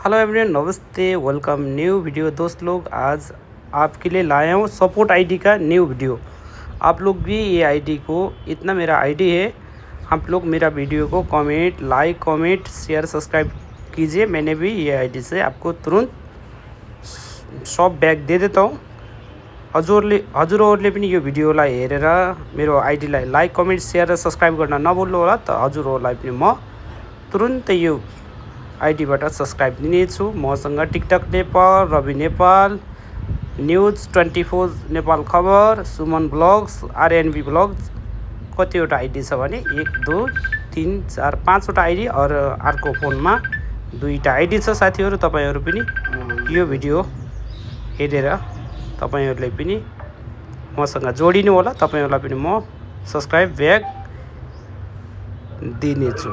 Hello everyone, नमस्ते, welcome new video. दोस्त लोग, आज आपके लिए लाया हूँ सपोर्ट आईडी का न्यू वीडियो। आप लोग भी ये आईडी को, इतना मेरा आईडी है, आप लोग मेरा वीडियो को कमेंट शेयर सब्सक्राइब कीजिए। मैंने भी ये आईडी से आपको तुरंत सब बैग दे देता हूँ। हजुरहरूले पनि यो भिडियोलाई हेरेर मेरो आईडीलाई लाइक कमेंट शेयर र सब्सक्राइब गर्न नभुल्नु होला। त हजुरहरूलाई पनि म तुरुन्तै यो आईडीबाट सब्सक्राइब दिनेछु। मसँग टिकटक नेपाल, रवि नेपाल, न्यूज 24 नेपाल खबर, सुमन ब्लग्स, आरएनबी ब्लग्स, कतिवटा आईडी छ भने 1 2 3 4 5वटा आईडी और अर्को फोनमा 2टा आईडी छ। साथीहरू, तपाईहरु पनि यो भिडियो हेरेर तपाईहरुले पनि मसँग जोडिनु होला। तपाईहरुलाई पनि म सब्सक्राइब ब्याक दिनेछु।